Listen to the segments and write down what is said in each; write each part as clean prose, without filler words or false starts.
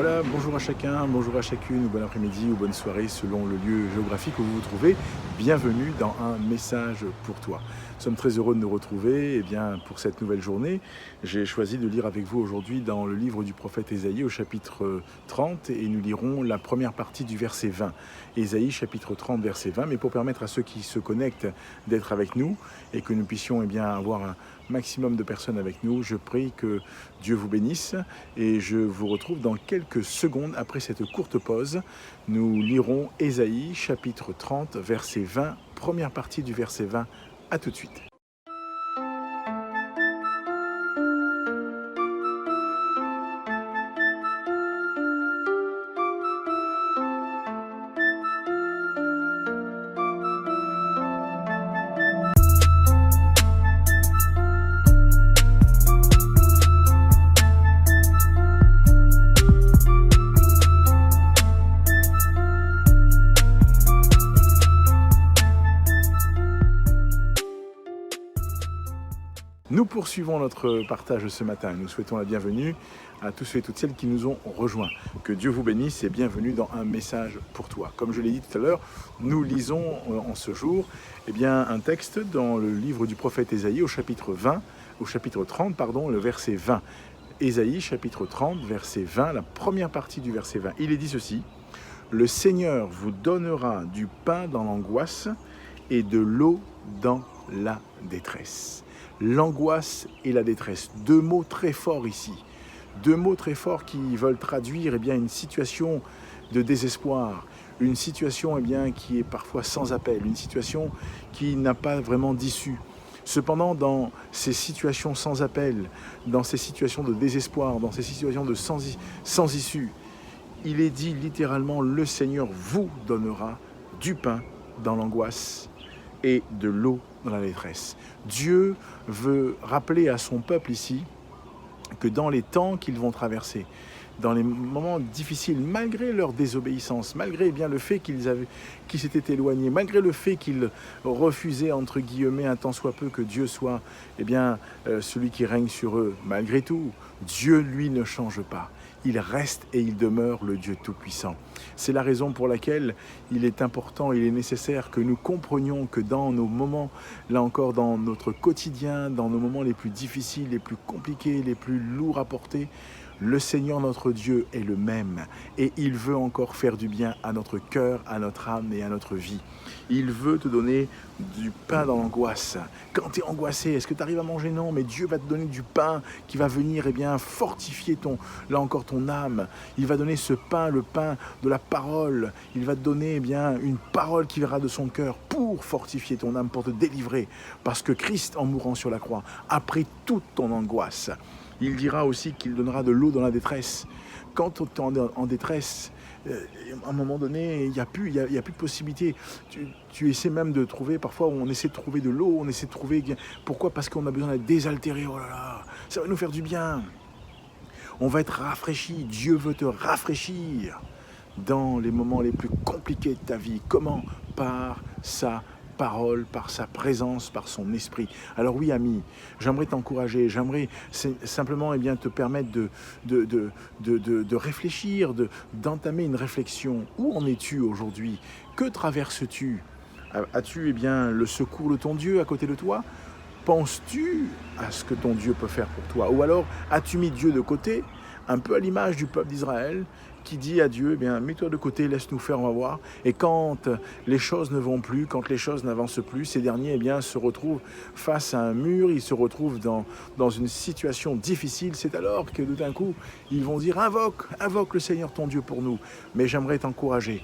Voilà, bonjour à chacun, bonjour à chacune, ou bon après-midi ou bonne soirée selon le lieu géographique où vous vous trouvez. Bienvenue dans un message pour toi. Nous sommes très heureux de nous retrouver pour cette nouvelle journée. J'ai choisi de lire avec vous aujourd'hui dans le livre du prophète Ésaïe au chapitre 30 et nous lirons la première partie du verset 20. Ésaïe chapitre 30 verset 20, mais pour permettre à ceux qui se connectent d'être avec nous et que nous puissions avoir un maximum de personnes avec nous, je prie que Dieu vous bénisse et je vous retrouve dans quelques secondes après cette courte pause. Nous lirons Ésaïe chapitre 30 verset 20, première partie du verset 20. À tout de suite. Nous poursuivons notre partage ce matin. Nous souhaitons la bienvenue à tous ceux et toutes celles qui nous ont rejoints. Que Dieu vous bénisse et bienvenue dans un message pour toi. Comme je l'ai dit tout à l'heure, nous lisons en ce jour un texte dans le livre du prophète Ésaïe au chapitre 30, le verset 20. Ésaïe chapitre 30, verset 20, la première partie du verset 20. Il est dit ceci: le Seigneur vous donnera du pain dans l'angoisse et de l'eau dans la détresse. L'angoisse et la détresse, deux mots très forts ici, deux mots très forts qui veulent traduire une situation de désespoir, une situation qui est parfois sans appel, une situation qui n'a pas vraiment d'issue. Cependant, dans ces situations sans appel, dans ces situations de désespoir, dans ces situations de sans issue, il est dit littéralement: le Seigneur vous donnera du pain dans l'angoisse et de l'eau dans la détresse. Dieu veut rappeler à son peuple ici que dans les temps qu'ils vont traverser, dans les moments difficiles, malgré leur désobéissance, malgré le fait qu'ils s'étaient éloignés, malgré le fait qu'ils refusaient entre guillemets un tant soit peu que Dieu soit celui qui règne sur eux, malgré tout, Dieu lui ne change pas. Il reste et il demeure le Dieu Tout-Puissant. C'est la raison pour laquelle il est important, il est nécessaire que nous comprenions que dans nos moments, là encore dans notre quotidien, dans nos moments les plus difficiles, les plus compliqués, les plus lourds à porter, le Seigneur notre Dieu est le même et il veut encore faire du bien à notre cœur, à notre âme et à notre vie. Il veut te donner du pain dans l'angoisse. Quand tu es angoissé, est-ce que tu arrives à manger? Non, mais Dieu va te donner du pain qui va venir fortifier ton âme. Il va donner ce pain, le pain de la parole. Il va te donner une parole qui viendra de son cœur pour fortifier ton âme, pour te délivrer. Parce que Christ, en mourant sur la croix, a pris toute ton angoisse. Il dira aussi qu'il donnera de l'eau dans la détresse. Quand tu es en détresse, à un moment donné, il n'y a plus de possibilité. Tu essaies même de trouver, parfois on essaie de trouver de l'eau, on essaie de trouver... Pourquoi? Parce qu'on a besoin d'être désaltéré. Oh là là, ça va nous faire du bien. On va être rafraîchi. Dieu veut te rafraîchir dans les moments les plus compliqués de ta vie. Comment? Par sa parole, par sa présence, par son esprit. Alors oui, ami, j'aimerais t'encourager, j'aimerais simplement te permettre de réfléchir, d'entamer une réflexion. Où en es-tu aujourd'hui? Que traverses-tu? As-tu le secours de ton Dieu à côté de toi? Penses-tu à ce que ton Dieu peut faire pour toi? Ou alors as-tu mis Dieu de côté, un peu à l'image du peuple d'Israël qui dit à Dieu, mets-toi de côté, laisse-nous faire, on va voir. Et quand les choses ne vont plus, quand les choses n'avancent plus, ces derniers se retrouvent face à un mur, ils se retrouvent dans une situation difficile. C'est alors que d'un coup, ils vont dire, invoque le Seigneur ton Dieu pour nous. Mais j'aimerais t'encourager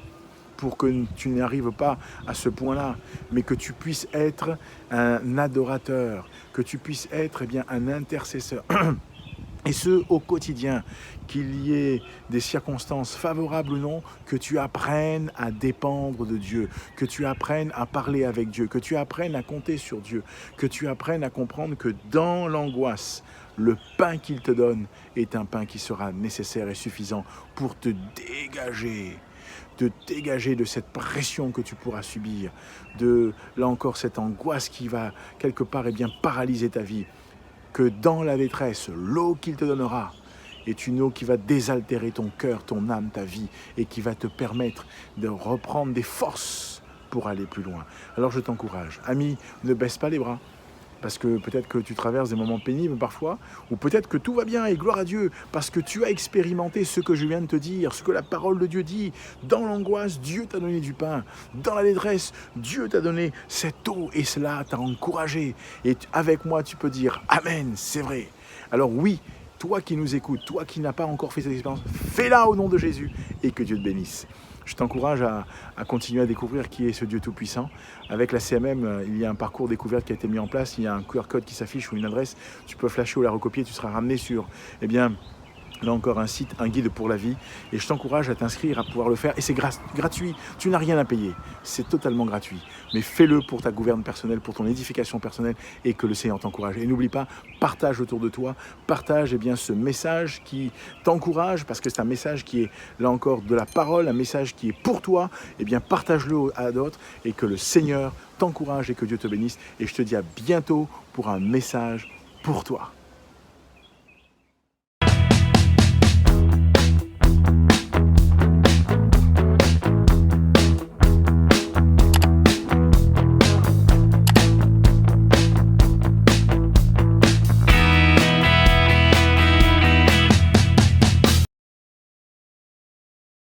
pour que tu n'arrives pas à ce point-là, mais que tu puisses être un adorateur, que tu puisses être un intercesseur. Et ce, au quotidien, qu'il y ait des circonstances favorables ou non, que tu apprennes à dépendre de Dieu, que tu apprennes à parler avec Dieu, que tu apprennes à compter sur Dieu, que tu apprennes à comprendre que dans l'angoisse, le pain qu'il te donne est un pain qui sera nécessaire et suffisant pour te dégager de cette pression que tu pourras subir, de, là encore, cette angoisse qui va quelque part paralyser ta vie. Que dans la détresse, l'eau qu'il te donnera est une eau qui va désaltérer ton cœur, ton âme, ta vie, et qui va te permettre de reprendre des forces pour aller plus loin. Alors je t'encourage. Ami, ne baisse pas les bras. Parce que peut-être que tu traverses des moments pénibles parfois, ou peut-être que tout va bien et gloire à Dieu, parce que tu as expérimenté ce que je viens de te dire, ce que la parole de Dieu dit. Dans l'angoisse, Dieu t'a donné du pain. Dans la détresse, Dieu t'a donné cette eau et cela t'a encouragé. Et avec moi, tu peux dire Amen, c'est vrai. Alors oui, toi qui nous écoutes, toi qui n'as pas encore fait cette expérience, fais-la au nom de Jésus et que Dieu te bénisse. Je t'encourage à continuer à découvrir qui est ce Dieu Tout-Puissant. Avec la CMM, il y a un parcours découverte qui a été mis en place, il y a un QR code qui s'affiche ou une adresse, tu peux flasher ou la recopier, tu seras ramené sur, eh bien, là encore un site, un guide pour la vie. Et je t'encourage à t'inscrire, à pouvoir le faire. Et c'est gratuit, tu n'as rien à payer, c'est totalement gratuit. Mais fais-le pour ta gouverne personnelle, pour ton édification personnelle et que le Seigneur t'encourage. Et n'oublie pas, partage autour de toi, partage eh bien, ce message qui t'encourage, parce que c'est un message qui est là encore de la parole, un message qui est pour toi. Eh bien, partage-le à d'autres et que le Seigneur t'encourage et que Dieu te bénisse. Et je te dis à bientôt pour un message pour toi.